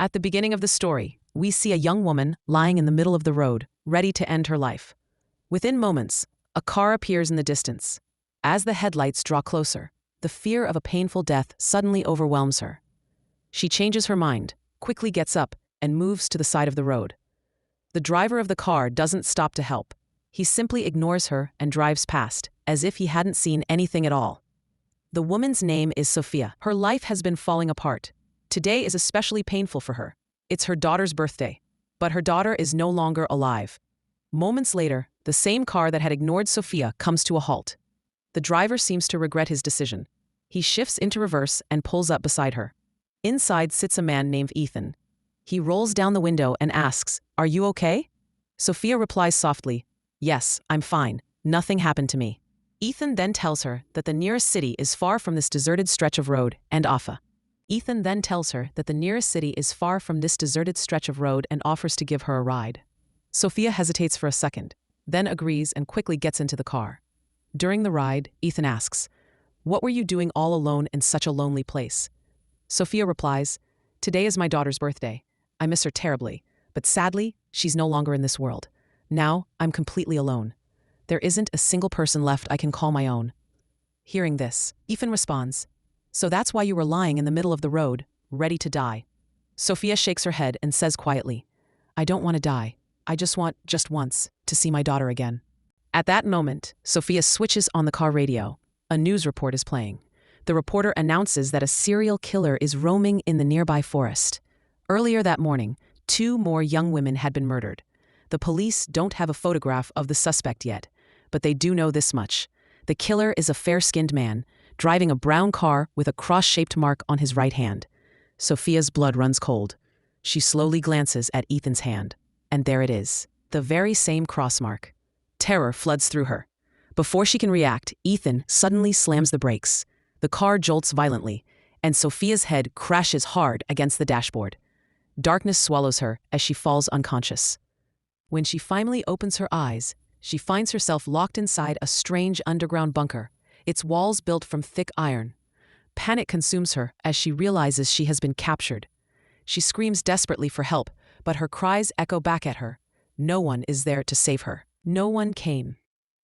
At the beginning of the story, we see a young woman lying in the middle of the road, ready to end her life. Within moments, a car appears in the distance. As the headlights draw closer, the fear of a painful death suddenly overwhelms her. She changes her mind, quickly gets up, and moves to the side of the road. The driver of the car doesn't stop to help. He simply ignores her and drives past, as if he hadn't seen anything at all. The woman's name is Sophia. Her life has been falling apart. Today is especially painful for her. It's her daughter's birthday, but her daughter is no longer alive. Moments later, the same car that had ignored Sophia comes to a halt. The driver seems to regret his decision. He shifts into reverse and pulls up beside her. Inside sits a man named Ethan. He rolls down the window and asks, "Are you okay?" Sophia replies softly, "Yes, I'm fine. Nothing happened to me." Ethan then tells her that the nearest city is far from this deserted stretch of road and offers to give her a ride. Sophia hesitates for a second, then agrees and quickly gets into the car. During the ride, Ethan asks, "What were you doing all alone in such a lonely place?" Sophia replies, "Today is my daughter's birthday. I miss her terribly, but sadly, she's no longer in this world. Now, I'm completely alone. There isn't a single person left I can call my own." Hearing this, Ethan responds, "So that's why you were lying in the middle of the road, ready to die." Sophia shakes her head and says quietly, "I don't want to die. I just want, just once, to see my daughter again." At that moment, Sophia switches on the car radio. A news report is playing. The reporter announces that a serial killer is roaming in the nearby forest. Earlier that morning, 2 more young women had been murdered. The police don't have a photograph of the suspect yet, but they do know this much. The killer is a fair-skinned man, driving a brown car with a cross-shaped mark on his right hand. Sophia's blood runs cold. She slowly glances at Ethan's hand, and there it is, the very same cross mark. Terror floods through her. Before she can react, Ethan suddenly slams the brakes. The car jolts violently, and Sophia's head crashes hard against the dashboard. Darkness swallows her as she falls unconscious. When she finally opens her eyes, she finds herself locked inside a strange underground bunker, its walls built from thick iron. Panic consumes her as she realizes she has been captured. She screams desperately for help, but her cries echo back at her. No one is there to save her. No one came.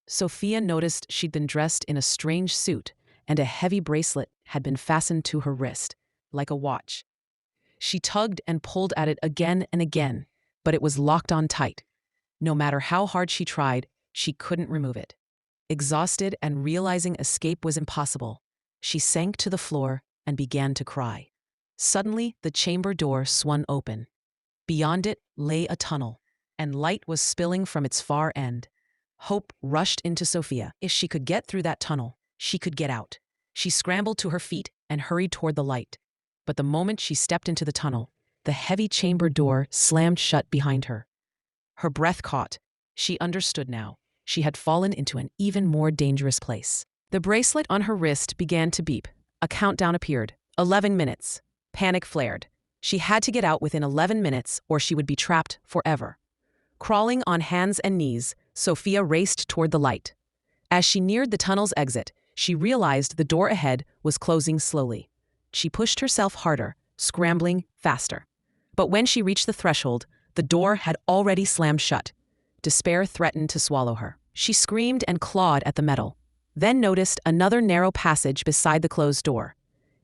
Sophia noticed she'd been dressed in a strange suit, and a heavy bracelet had been fastened to her wrist, like a watch. She tugged and pulled at it again and again, but it was locked on tight. No matter how hard she tried, she couldn't remove it. Exhausted and realizing escape was impossible, she sank to the floor and began to cry. Suddenly, the chamber door swung open. Beyond it lay a tunnel, and light was spilling from its far end. Hope rushed into Sophia. If she could get through that tunnel, she could get out. She scrambled to her feet and hurried toward the light. But the moment she stepped into the tunnel, the heavy chamber door slammed shut behind her. Her breath caught. She understood now. She had fallen into an even more dangerous place. The bracelet on her wrist began to beep. A countdown appeared. 11 minutes. Panic flared. She had to get out within 11 minutes or she would be trapped forever. Crawling on hands and knees, Sophia raced toward the light. As she neared the tunnel's exit, she realized the door ahead was closing slowly. She pushed herself harder, scrambling faster. But when she reached the threshold, the door had already slammed shut. Despair threatened to swallow her. She screamed and clawed at the metal, then noticed another narrow passage beside the closed door.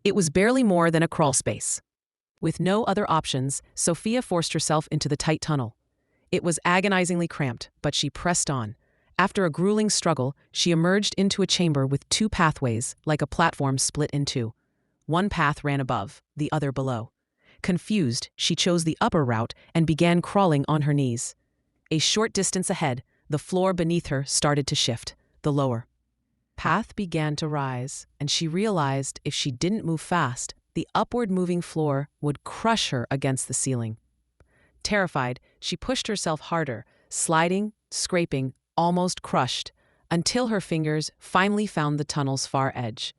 It was barely more than a crawl space. With no other options, Sophia forced herself into the tight tunnel. It was agonizingly cramped, but she pressed on. After a grueling struggle, she emerged into a chamber with 2 pathways, like a platform split in 2. One path ran above, the other below. Confused, she chose the upper route and began crawling on her knees. A short distance ahead, the floor beneath her started to shift, the lower path began to rise, and she realized if she didn't move fast, the upward-moving floor would crush her against the ceiling. Terrified, she pushed herself harder, sliding, scraping, almost crushed, until her fingers finally found the tunnel's far edge.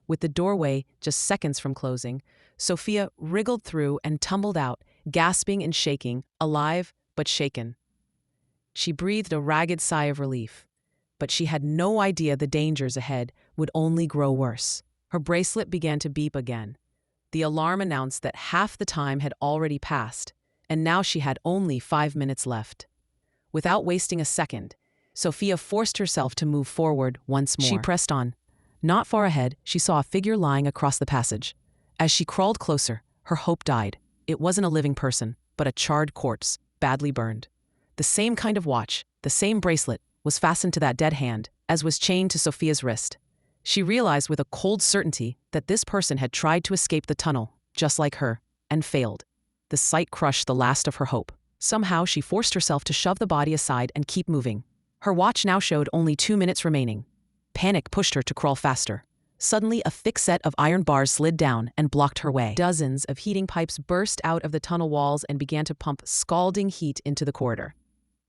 With the doorway just seconds from closing, Sophia wriggled through and tumbled out, gasping and shaking, alive but shaken. She breathed a ragged sigh of relief, but she had no idea the dangers ahead would only grow worse. Her bracelet began to beep again. The alarm announced that half the time had already passed, and now she had only 5 minutes left. Without wasting a second, Sophia forced herself to move forward once more. She pressed on. Not far ahead, she saw a figure lying across the passage. As she crawled closer, her hope died. It wasn't a living person, but a charred corpse, badly burned. The same kind of watch, the same bracelet, was fastened to that dead hand, as was chained to Sophia's wrist. She realized with a cold certainty that this person had tried to escape the tunnel, just like her, and failed. The sight crushed the last of her hope. Somehow she forced herself to shove the body aside and keep moving. Her watch now showed only 2 minutes remaining. Panic pushed her to crawl faster. Suddenly, a thick set of iron bars slid down and blocked her way. Dozens of heating pipes burst out of the tunnel walls and began to pump scalding heat into the corridor.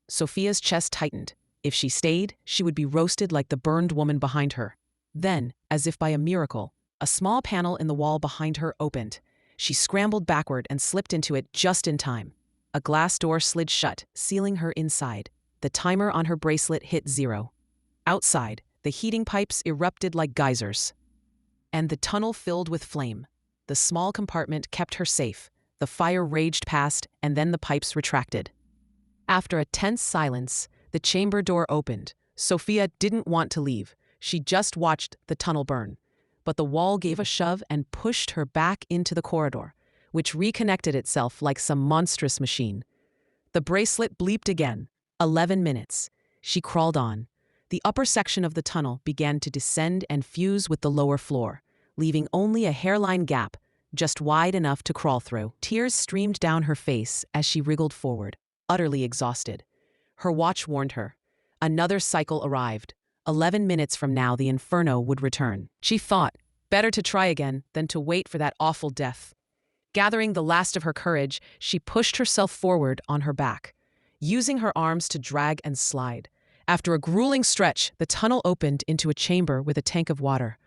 Sophia's chest tightened. If she stayed, she would be roasted like the burned woman behind her. Then, as if by a miracle, a small panel in the wall behind her opened. She scrambled backward and slipped into it just in time. A glass door slid shut, sealing her inside. The timer on her bracelet hit 0. Outside, the heating pipes erupted like geysers, and the tunnel filled with flame. The small compartment kept her safe. The fire raged past, and then the pipes retracted. After a tense silence, the chamber door opened. Sophia didn't want to leave. She just watched the tunnel burn. But the wall gave a shove and pushed her back into the corridor, which reconnected itself like some monstrous machine. The bracelet bleeped again. 11 minutes. She crawled on. The upper section of the tunnel began to descend and fuse with the lower floor, leaving only a hairline gap, just wide enough to crawl through. Tears streamed down her face as she wriggled forward, utterly exhausted. Her watch warned her. Another cycle arrived. 11 minutes from now, the inferno would return. She thought, better to try again than to wait for that awful death. Gathering the last of her courage, she pushed herself forward on her back, using her arms to drag and slide. After a grueling stretch, the tunnel opened into a chamber with a tank of water.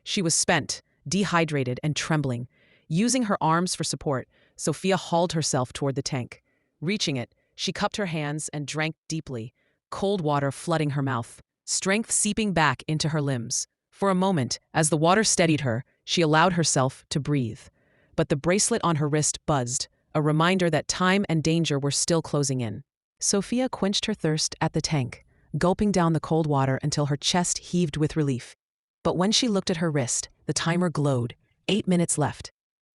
She was spent, dehydrated, and trembling. Using her arms for support, Sophia hauled herself toward the tank. Reaching it, she cupped her hands and drank deeply, cold water flooding her mouth, strength seeping back into her limbs. For a moment, as the water steadied her, she allowed herself to breathe. But the bracelet on her wrist buzzed, a reminder that time and danger were still closing in. Sophia quenched her thirst at the tank, gulping down the cold water until her chest heaved with relief. But when she looked at her wrist, the timer glowed. 8 minutes left.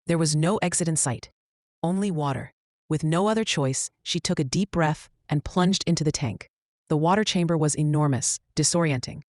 There was no exit in sight. Only water. With no other choice, she took a deep breath and plunged into the tank. The water chamber was enormous, disorienting.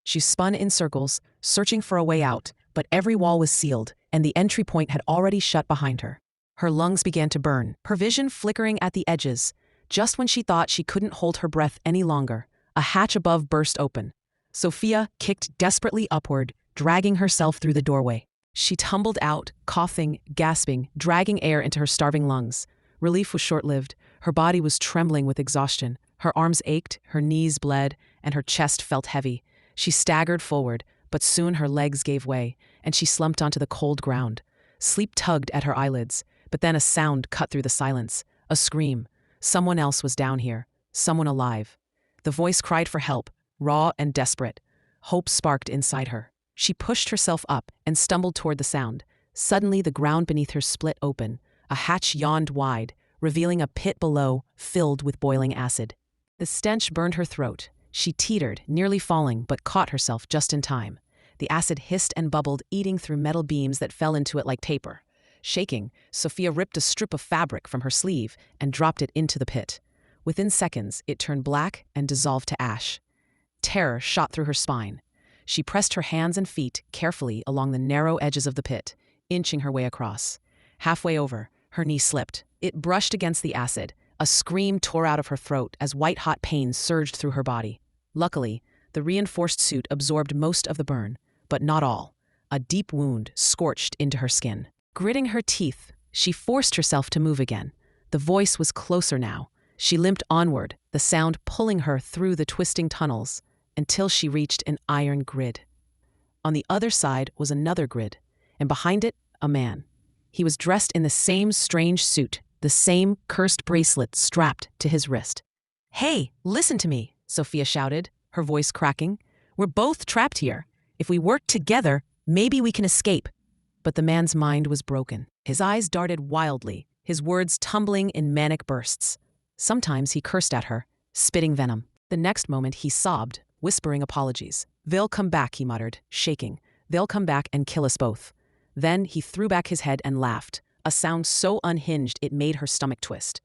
She spun in circles, searching for a way out, but every wall was sealed, and the entry point had already shut behind her. Her lungs began to burn, her vision flickering at the edges. Just when she thought she couldn't hold her breath any longer, a hatch above burst open. Sophia kicked desperately upward, dragging herself through the doorway. She tumbled out, coughing, gasping, dragging air into her starving lungs. Relief was short-lived. Her body was trembling with exhaustion. Her arms ached, her knees bled, and her chest felt heavy. She staggered forward, but soon her legs gave way, and she slumped onto the cold ground. Sleep tugged at her eyelids, but then a sound cut through the silence. A scream. Someone else was down here. Someone alive. The voice cried for help, raw and desperate. Hope sparked inside her. She pushed herself up and stumbled toward the sound. Suddenly, the ground beneath her split open. A hatch yawned wide, revealing a pit below filled with boiling acid. The stench burned her throat. She teetered, nearly falling, but caught herself just in time. The acid hissed and bubbled, eating through metal beams that fell into it like paper. Shaking, Sophia ripped a strip of fabric from her sleeve and dropped it into the pit. Within seconds, it turned black and dissolved to ash. Terror shot through her spine. She pressed her hands and feet carefully along the narrow edges of the pit, inching her way across. Halfway over, her knee slipped. It brushed against the acid. A scream tore out of her throat as white-hot pain surged through her body. Luckily, the reinforced suit absorbed most of the burn, but not all. A deep wound scorched into her skin. Gritting her teeth, she forced herself to move again. The voice was closer now. She limped onward, the sound pulling her through the twisting tunnels, until she reached an iron grid. On the other side was another grid, and behind it, a man. He was dressed in the same strange suit, the same cursed bracelet strapped to his wrist. "Hey, listen to me," Sophia shouted, her voice cracking. "We're both trapped here. If we work together, maybe we can escape." But the man's mind was broken. His eyes darted wildly, his words tumbling in manic bursts. Sometimes he cursed at her, spitting venom. The next moment he sobbed, whispering apologies. "They'll come back," he muttered, shaking. "They'll come back and kill us both." Then he threw back his head and laughed, a sound so unhinged it made her stomach twist.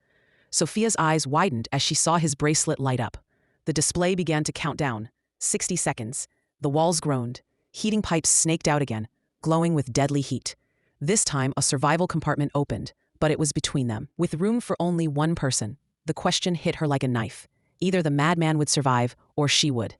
Sophia's eyes widened as she saw his bracelet light up. The display began to count down. 60 seconds. The walls groaned. Heating pipes snaked out again, glowing with deadly heat. This time a survival compartment opened, but it was between them, with room for only one person. The question hit her like a knife. Either the madman would survive, or she would.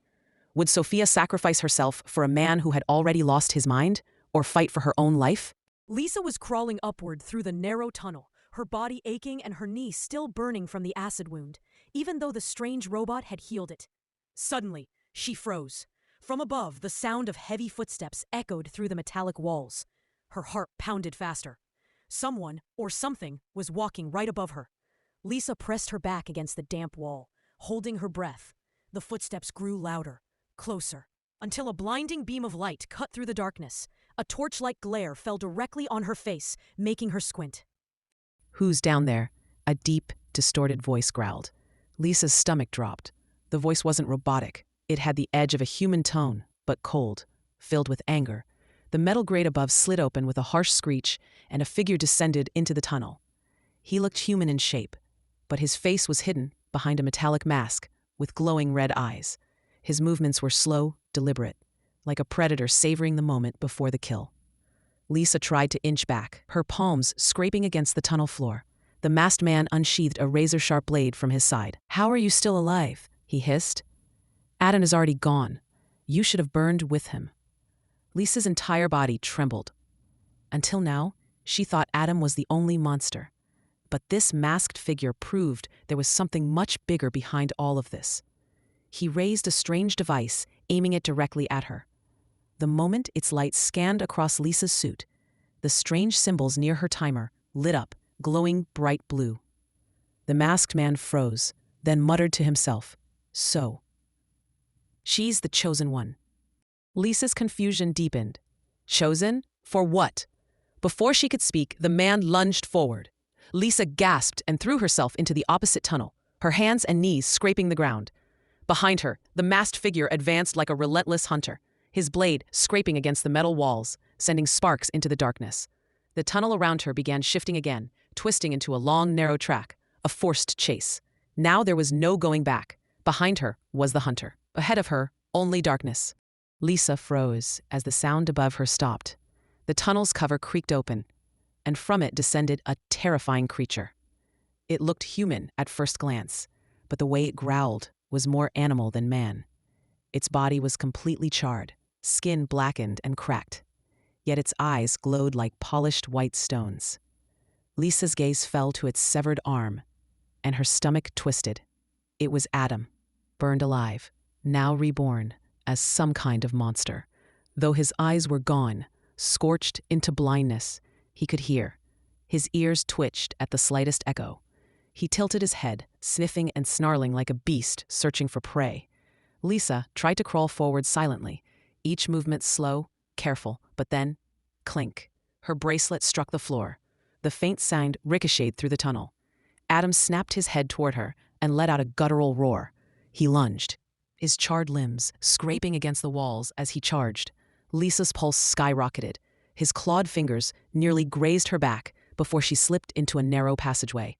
Would Sophia sacrifice herself for a man who had already lost his mind, or fight for her own life? Lisa was crawling upward through the narrow tunnel, her body aching and her knee still burning from the acid wound, even though the strange robot had healed it. Suddenly, she froze. From above, the sound of heavy footsteps echoed through the metallic walls. Her heart pounded faster. Someone, or something, was walking right above her. Lisa pressed her back against the damp wall, holding her breath. The footsteps grew louder, closer, until a blinding beam of light cut through the darkness. A torch-like glare fell directly on her face, making her squint. "Who's down there?" a deep, distorted voice growled. Lisa's stomach dropped. The voice wasn't robotic. It had the edge of a human tone, but cold, filled with anger. The metal grate above slid open with a harsh screech, and a figure descended into the tunnel. He looked human in shape, but his face was hidden behind a metallic mask with glowing red eyes. His movements were slow, deliberate, like a predator savoring the moment before the kill. Lisa tried to inch back, her palms scraping against the tunnel floor. The masked man unsheathed a razor-sharp blade from his side. "How are you still alive?" he hissed. "Adam is already gone. You should have burned with him." Lisa's entire body trembled. Until now, she thought Adam was the only monster. But this masked figure proved there was something much bigger behind all of this. He raised a strange device, aiming it directly at her. The moment its light scanned across Lisa's suit, the strange symbols near her timer lit up, glowing bright blue. The masked man froze, then muttered to himself, "So. She's the chosen one." Lisa's confusion deepened. Chosen? For what? Before she could speak, the man lunged forward. Lisa gasped and threw herself into the opposite tunnel, her hands and knees scraping the ground. Behind her, the masked figure advanced like a relentless hunter, his blade scraping against the metal walls, sending sparks into the darkness. The tunnel around her began shifting again, twisting into a long, narrow track, a forced chase. Now there was no going back. Behind her was the hunter. Ahead of her, only darkness. Lisa froze as the sound above her stopped. The tunnel's cover creaked open, and from it descended a terrifying creature. It looked human at first glance, but the way it growled was more animal than man. Its body was completely charred, skin blackened and cracked, yet its eyes glowed like polished white stones. Lisa's gaze fell to its severed arm, and her stomach twisted. It was Adam, burned alive, now reborn as some kind of monster. Though his eyes were gone, scorched into blindness, he could hear. His ears twitched at the slightest echo. He tilted his head, sniffing and snarling like a beast searching for prey. Lisa tried to crawl forward silently, each movement slow, careful, but then, clink. Her bracelet struck the floor. The faint sound ricocheted through the tunnel. Adam snapped his head toward her and let out a guttural roar. He lunged, his charred limbs scraping against the walls as he charged. Lisa's pulse skyrocketed. His clawed fingers nearly grazed her back before she slipped into a narrow passageway.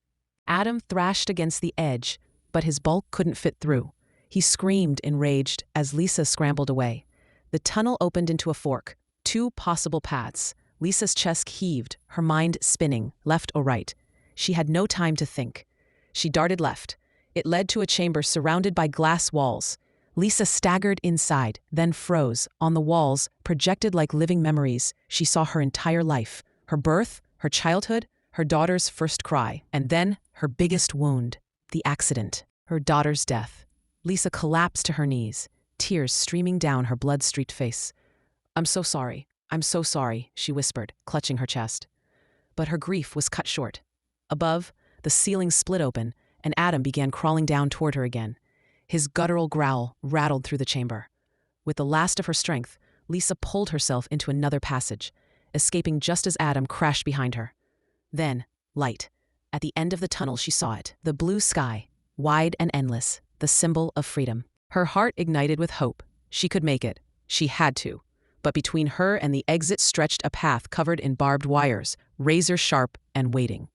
Adam thrashed against the edge, but his bulk couldn't fit through. He screamed enraged as Lisa scrambled away. The tunnel opened into a fork, 2 possible paths. Lisa's chest heaved, her mind spinning, left or right. She had no time to think. She darted left. It led to a chamber surrounded by glass walls. Lisa staggered inside, then froze. On the walls, projected like living memories, she saw her entire life. Her birth, her childhood, her daughter's first cry, and then her biggest wound, the accident, her daughter's death. Lisa collapsed to her knees, tears streaming down her blood-streaked face. I'm so sorry, she whispered, clutching her chest. But her grief was cut short. Above, the ceiling split open, and Adam began crawling down toward her again. His guttural growl rattled through the chamber. With the last of her strength, Lisa pulled herself into another passage. escaping just as Adam crashed behind her. Then, light. At the end of the tunnel she saw it, the blue sky, wide and endless, the symbol of freedom. Her heart ignited with hope. She could make it. She had to. But between her and the exit stretched a path covered in barbed wires, razor sharp and waiting.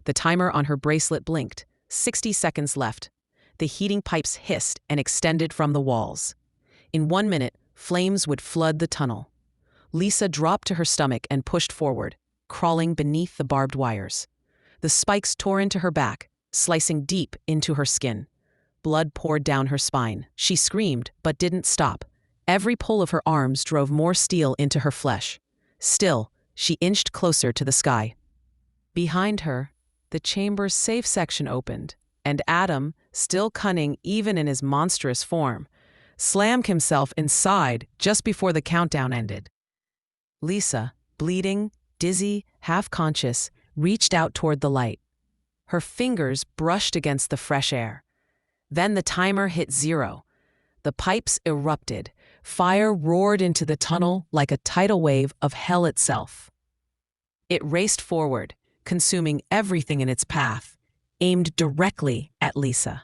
The timer on her bracelet blinked. 60 seconds left. The heating pipes hissed and extended from the walls. In 1 minute, flames would flood the tunnel. Lisa dropped to her stomach and pushed forward, crawling beneath the barbed wires. The spikes tore into her back, slicing deep into her skin. Blood poured down her spine. She screamed, but didn't stop. Every pull of her arms drove more steel into her flesh. Still, she inched closer to the sky. Behind her, the chamber's safe section opened, and Adam, still cunning even in his monstrous form, slammed himself inside just before the countdown ended. Lisa, bleeding, dizzy, half-conscious, reached out toward the light. Her fingers brushed against the fresh air. Then the timer hit 0. The pipes erupted. Fire roared into the tunnel like a tidal wave of hell itself. It raced forward, consuming everything in its path, aimed directly at Lisa.